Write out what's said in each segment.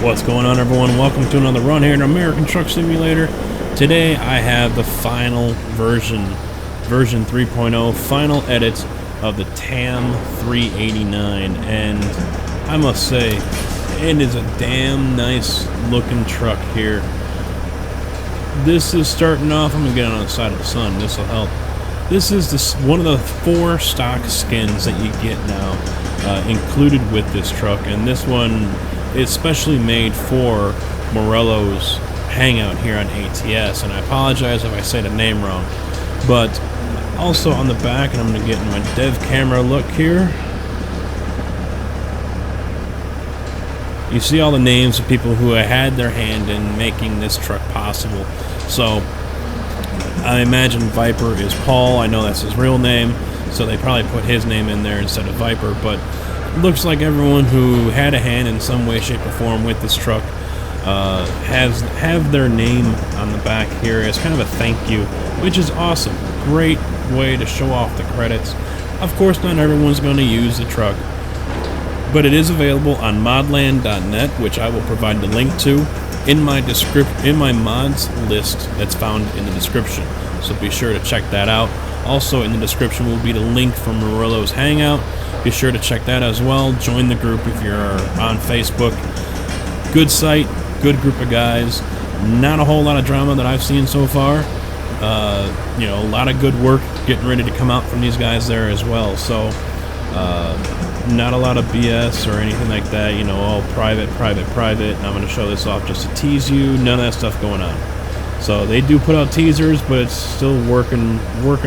What's going on, everyone? Welcome to another run here in American Truck Simulator. Today I have the final version 3.0, final edits of the TAM 389, and I must say, it is a damn nice looking truck here. This is starting off, I'm going to get on the side of the sun, this will help. This is one of the 4 stock skins that you get now included with this truck, and this one is specially made for Morello's hangout here on ATS, and I apologize if I say the name wrong. But also on the back, and I'm going to get in my dev camera look here, you see all the names of people who had their hand in making this truck possible. So I imagine Viper is Paul. I know that's his real name, so they probably put his name in there instead of Viper, but it looks like everyone who had a hand in some way, shape, or form with this truck have their name on the back here as kind of a thank you, which is awesome. Great way to show off the credits. Of course, not everyone's going to use the truck, but it is available on modland.net, which I will provide the link to in my mods list that's found in the description. So be sure to check that out. Also in the description will be the link from Morello's Hangout. Be sure to check that as well. Join the group if you're on Facebook. Good site, good group of guys. Not a whole lot of drama that I've seen so far. You know, a lot of good work getting ready to come out from these guys there as well. So not a lot of BS or anything like that. You know, all private. I'm going to show this off just to tease you. None of that stuff going on. So they do put out teasers, but it's still work in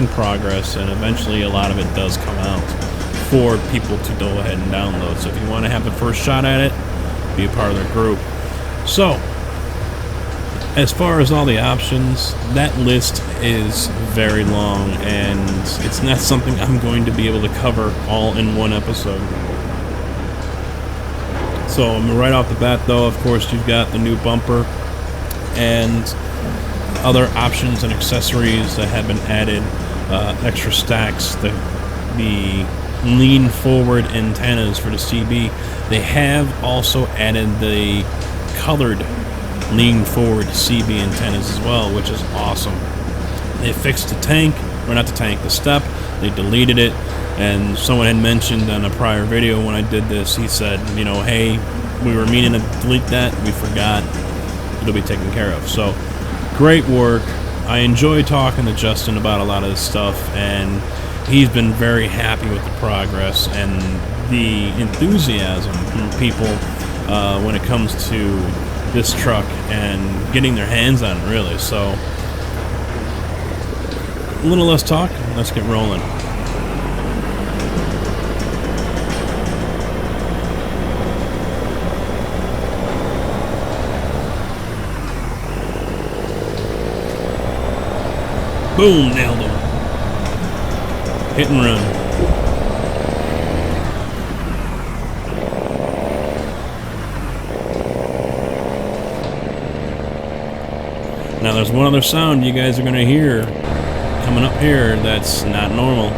progress, and eventually a lot of it does come out for people to go ahead and download. So if you want to have the first shot at it, be a part of the group. So as far as all the options, that list is very long, and it's not something I'm going to be able to cover all in one episode. So right off the bat though, of course, you've got the new bumper and other options and accessories that have been added, extra stacks, the lean forward antennas for the CB. They have also added the colored lean forward CB antennas as well, which is awesome. They fixed the tank, or not the tank, the step. They deleted it, and someone had mentioned on a prior video when I did this, he said, you know, hey, we were meaning to delete that, we forgot, it'll be taken care of. So great work. I enjoy talking to Justin about a lot of this stuff, and he's been very happy with the progress and the enthusiasm from people when it comes to this truck and getting their hands on it, really. So a little less talk, let's get rolling. Boom, nailed him. Hit and run. Now there's one other sound you guys are going to hear coming up here that's not normal.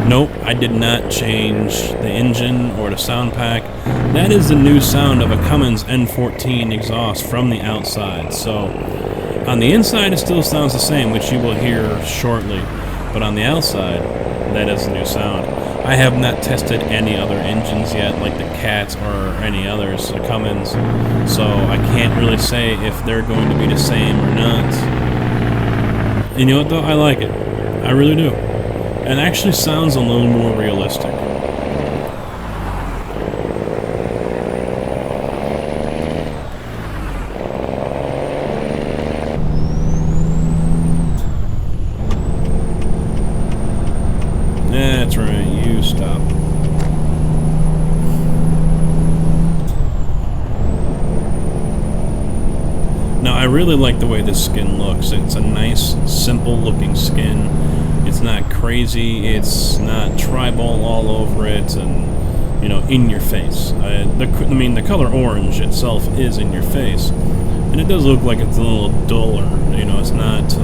Nope, I did not change the engine or the sound pack. That is the new sound of a Cummins N14 exhaust from the outside. So on the inside it still sounds the same, which you will hear shortly. But on the outside, that is the new sound. I have not tested any other engines yet, like the Cats or any others, the Cummins, so I can't really say if they're going to be the same or not. And you know what though? I like it. I really do. It actually sounds a little more realistic. That's right, you stop. Now, I really like the way this skin looks. It's a nice, simple looking skin. It's not crazy, it's not tribal all over it, and, you know, in your face. The color orange itself is in your face. And it does look like it's a little duller, you know, it's not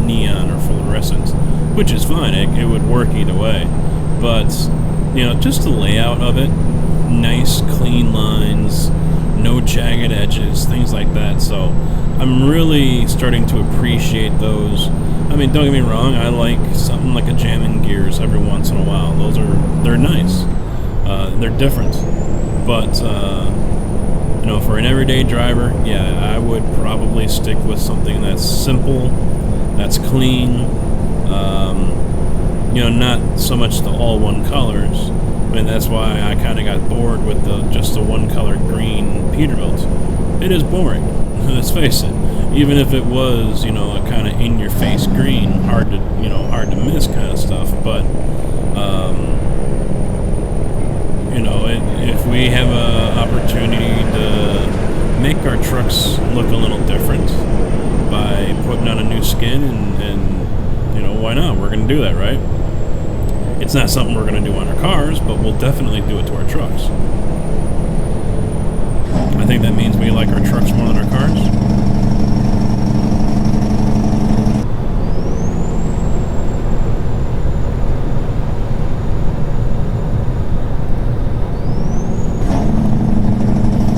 neon or fluorescent, which is fine, it would work either way. But you know, just the layout of it, nice clean lines, no jagged edges, things like that. So I'm really starting to appreciate those. I mean, don't get me wrong, I like something like a jam in gears every once in a while. They're nice. They're different. But you know, for an everyday driver, yeah, I would probably stick with something that's simple, that's clean. You know, not so much the all one colors. I mean, that's why I kind of got bored with just the one color green Peterbilt. It is boring, let's face it. Even if it was, you know, a kind of in your face green, hard to miss kind of stuff. But you know, if we have a opportunity to make our trucks look a little different by putting on a new skin, and you know, why not? We're going to do that, right? It's not something we're going to do on our cars, but we'll definitely do it to our trucks. I think that means we like our trucks more than our cars.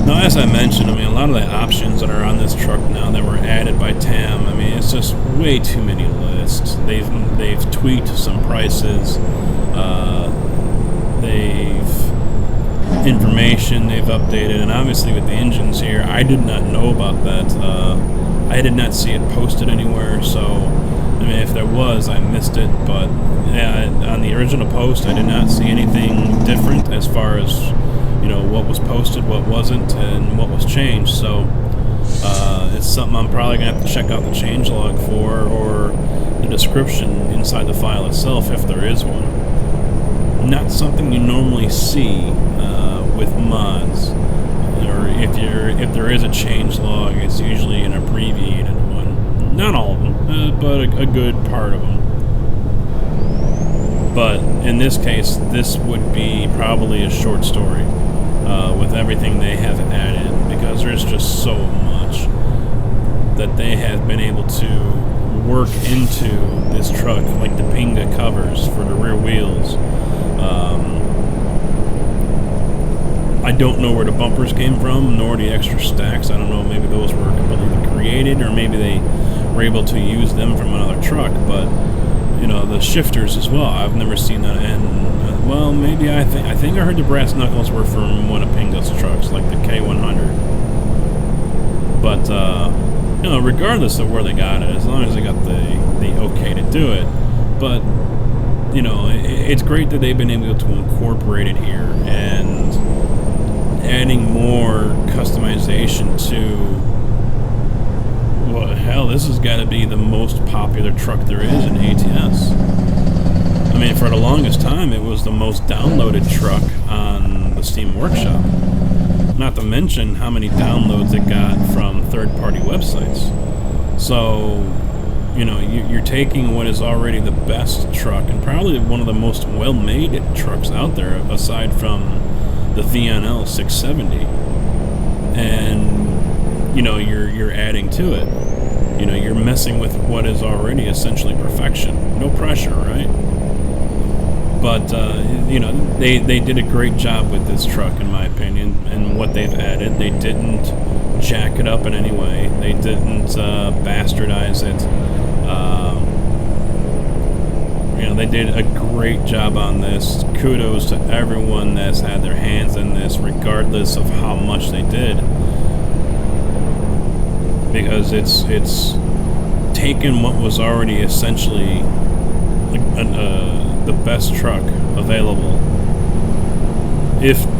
Now, as I mentioned, I mean, a lot of the options that are on this truck now that were added by TAM, I mean, it's just way too many lists. They've tweaked some prices. Information they've updated, and obviously with the engines here, I did not know about that. I did not see it posted anywhere, so I mean, if there was, I missed it. But yeah, on the original post, I did not see anything different as far as, you know, what was posted, what wasn't, and what was changed. So it's something I'm probably gonna have to check out the changelog for, or the description inside the file itself if there is one. Not something you normally see with mods, or if there is a changelog, it's usually an abbreviated one. Not all of them, but a good part of them. But in this case, this would be probably a short story with everything they have added, because there's just so much that they have been able to work into this truck, like the Pinga covers for the rear wheels. I don't know where the bumpers came from, nor the extra stacks. I don't know, maybe those were completely created, or maybe they were able to use them from another truck. But you know, the shifters as well, I've never seen that. And well, maybe I think I heard the brass knuckles were from one of Pinga's trucks, like the K100. But you know, regardless of where they got it, as long as they got the okay to do it. But you know, it's great that they've been able to incorporate it here, and adding more customization to, well, hell, this has got to be the most popular truck there is in ATS. I mean, for the longest time, it was the most downloaded truck on the Steam Workshop. Not to mention how many downloads it got from third-party websites. So, you know, you're taking what is already the best truck, and probably one of the most well-made trucks out there, aside from the VNL 670, and you know, you're adding to it. You know, you're messing with what is already essentially perfection. No pressure, right? But you know, they did a great job with this truck, in my opinion, and what they've added. They didn't jack it up in any way. They didn't bastardize it. You know, they did a great job on this. Kudos to everyone that's had their hands in this, regardless of how much they did, because it's taken what was already essentially the best truck available.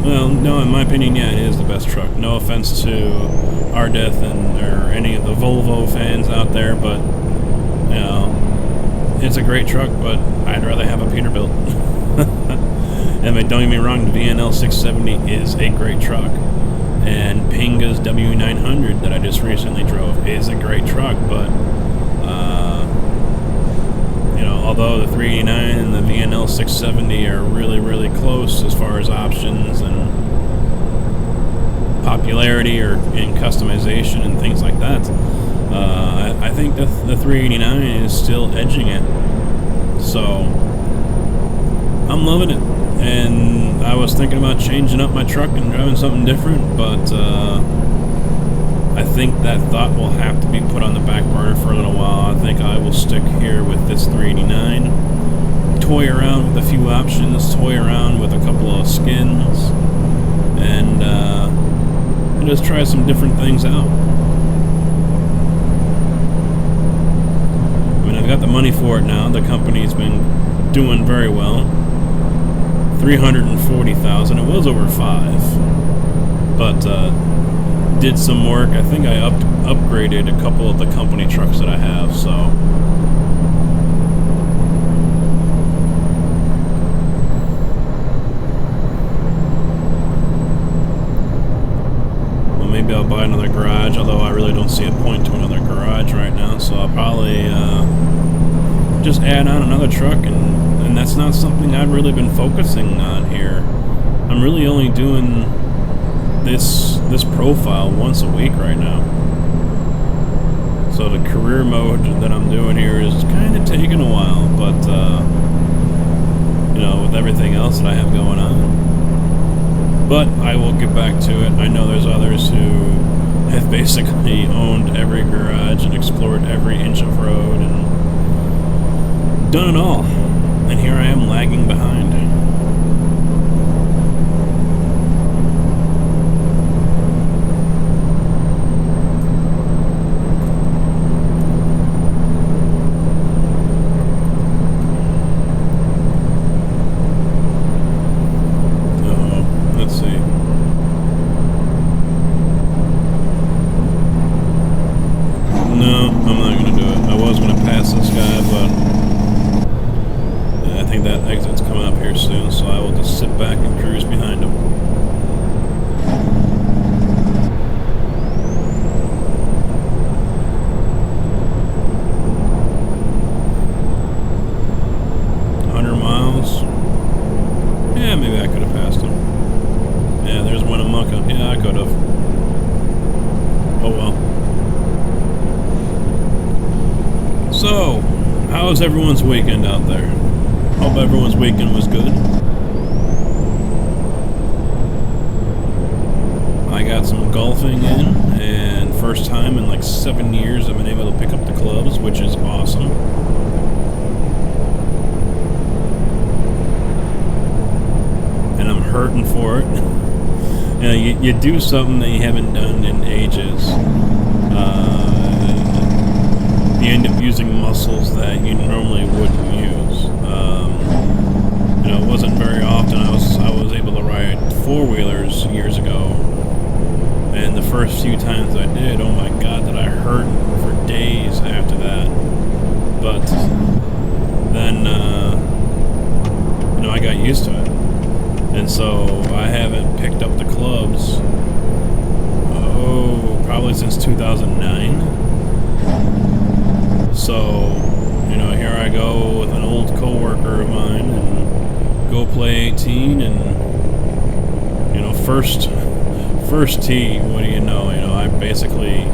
Well, no, in my opinion, yeah, it is the best truck. No offense to Ardeth or any of the Volvo fans out there, but you know, it's a great truck, but I'd rather have a Peterbilt. I mean, don't get me wrong, the VNL 670 is a great truck, and Pinga's W900 that I just recently drove is a great truck, but you know, although the 389 and the VNL 670 are really, really close as far as options and popularity or in customization and things like that, I think the 389 is still edging it. So I'm loving it. And I was thinking about changing up my truck and driving something different, but I think that thought will have to be put on the back burner for a little while. I think I will stick here with this 389, toy around with a few options, toy around with a couple of skins, and just try some different things out. I mean, I've got the money for it now. The company's been doing very well. 340,000. It was over 5, but did some work. I think I upgraded a couple of the company trucks that I have. So well, maybe I'll buy another garage. Although I really don't see a point to another garage right now. So I'll probably just add on another truck and that's not something I've really been focusing on here. I'm really only doing this profile once a week right now. So the career mode that I'm doing here is kind of taking a while, but you know, with everything else that I have going on. But I will get back to it. I know there's others who have basically owned every garage and explored every inch of road and done it all. And here I am lagging behind. Let's see. No, I'm not going to do it. I was going to pass this guy, but I think that exit's coming up here soon, so I will just sit back and cruise behind him. Yeah, maybe I could have passed him. Yeah, there's Winnemucca. Yeah, I could have. Oh well. So, how was everyone's weekend out there? Hope everyone's weekend was good. I got some golfing in, and first time in like 7 years I've been able to pick up the clubs, which is awesome. And I'm hurting for it. You know, you do something that you haven't done in ages. You end up using muscles that you normally wouldn't use. You know, it wasn't very often I was able to ride four-wheelers years ago, and the first few times I did, oh my god, did I hurt for days after that. But then, you know, I got used to it, and so I haven't picked up the clubs, probably since 2009. So, you know, here I go with an old coworker of mine and go play 18, and, you know, first tee, what do you know, I basically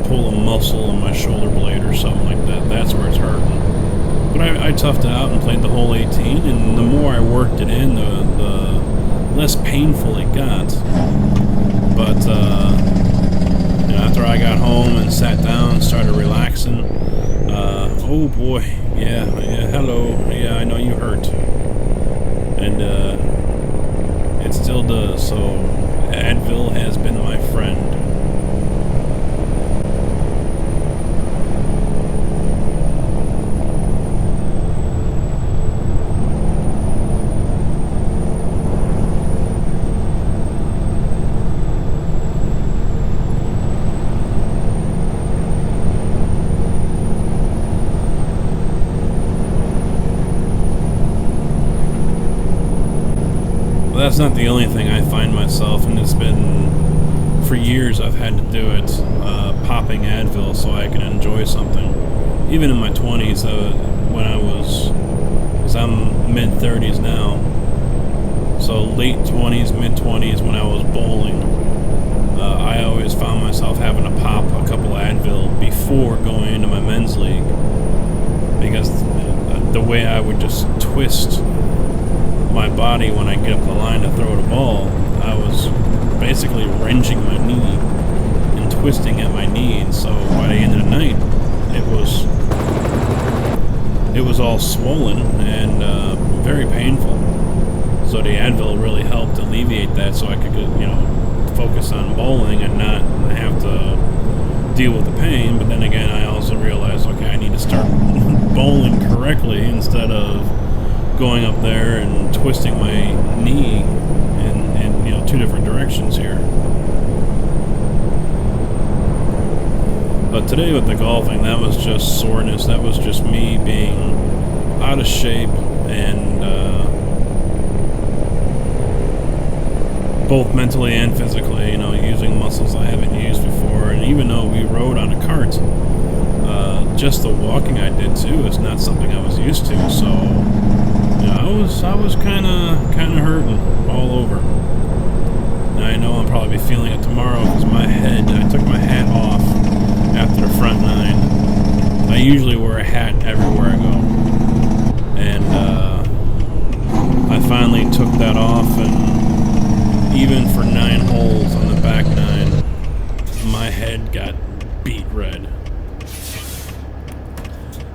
pull a muscle in my shoulder blade or something like that. That's where it's hurting. But I toughed it out and played the whole 18, and the more I worked it in, the less painful it got. But, you know, after I got home and sat down and started relaxing, oh boy, yeah, hello, yeah, I know you hurt, and it still does, so Advil has been my friend. That's not the only thing I find myself, and it's been for years I've had to do it, popping Advil so I can enjoy something. Even in my 20s, when I was, because I'm mid-30s now, so late 20s, mid-20s when I was bowling, I always found myself having to pop a couple Advil before going into my men's league, because the way I would just twist my body when I get up the line to throw the ball, I was basically wrenching my knee and twisting at my knee, and so by the end of the night, it was all swollen and very painful. So the Advil really helped alleviate that, so I could, focus on bowling and not have to deal with the pain. But then again, I also realized, okay, I need to start bowling correctly instead of going up there and twisting my knee in two different directions here. But today with the golfing, that was just soreness. That was just me being out of shape and both mentally and physically, using muscles I haven't used before. And even though we rode on a cart, just the walking I did too is not something I was used to. So I was kind of hurting all over. Now I know I'll probably be feeling it tomorrow because I took my hat off after the front nine. I usually wear a hat everywhere I go, and I finally took that off, and even for 9 holes on the back nine, my head got beat red.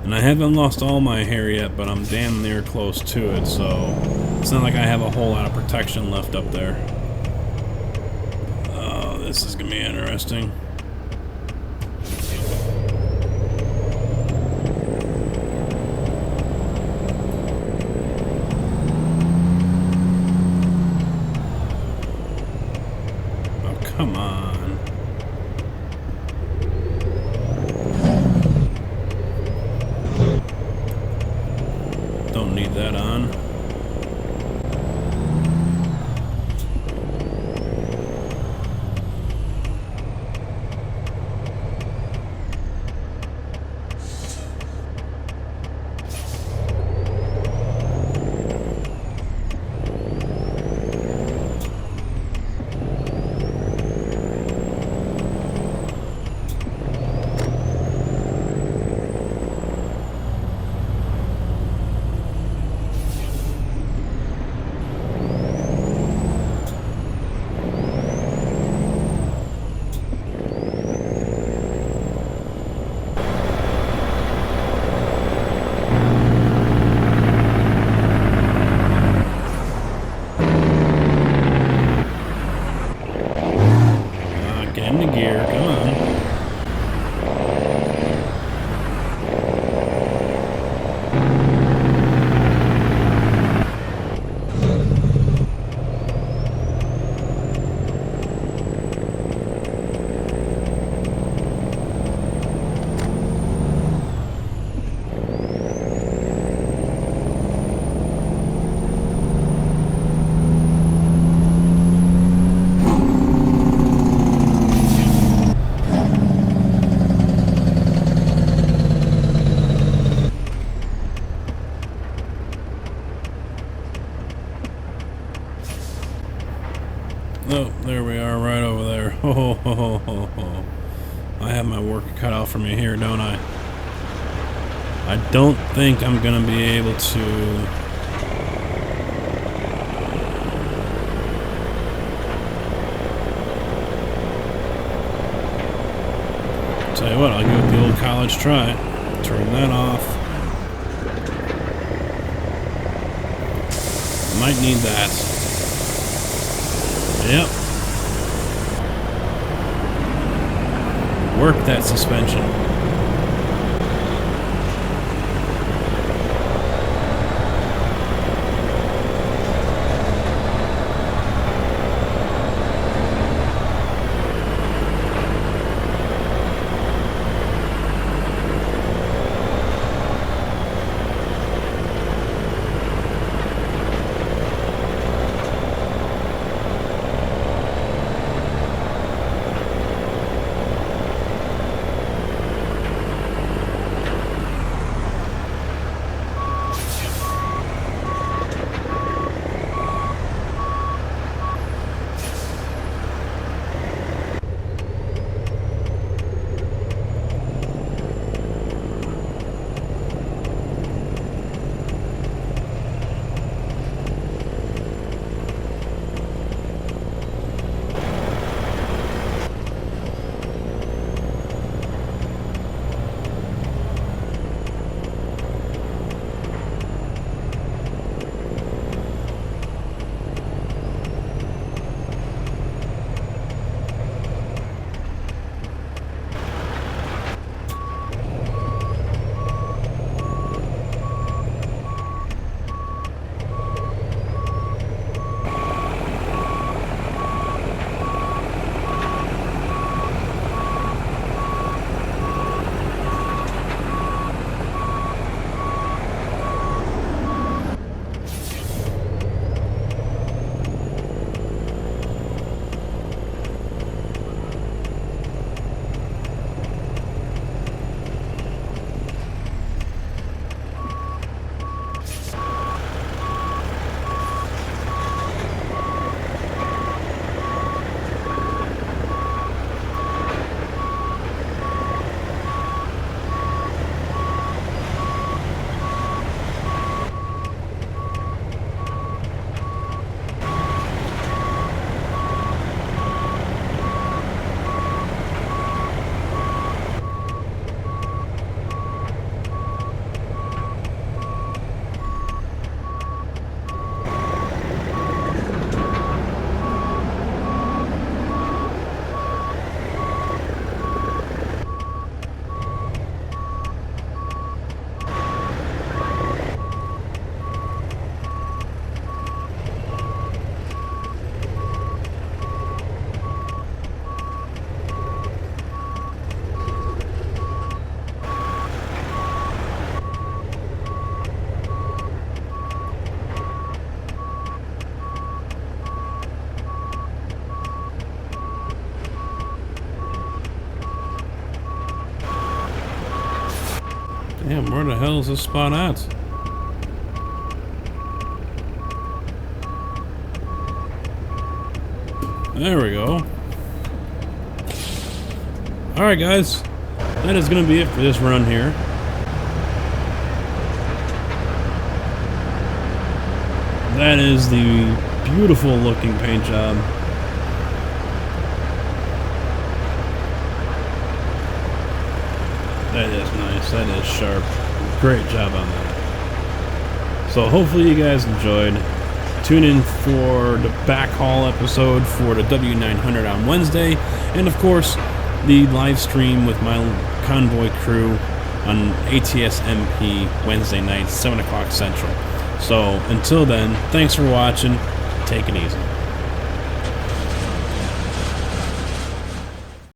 And I haven't lost all my hair yet, but I'm damn near close to it, so it's not like I have a whole lot of protection left up there. Oh, this is gonna be interesting. Oh, come on. Don't need that on. Gear, come on. Oh, there we are, right over there. Ho, ho, ho, ho, ho. I have my work cut out for me here, don't I? I don't think I'm gonna be able to... Tell you what, I'll give it the old college try. Turn that off. Might need that. Yep. Work that suspension. Damn, where the hell is this spot at? There we go. Alright guys, that is going to be it for this run here. That is the beautiful looking paint job. That is nice, that is sharp. Great job on that. So hopefully you guys enjoyed. Tune in for the back haul episode for the W900 on Wednesday, and of course the live stream with my convoy crew on ATS MP Wednesday night, 7 o'clock Central. So until then, thanks for watching. Take it easy.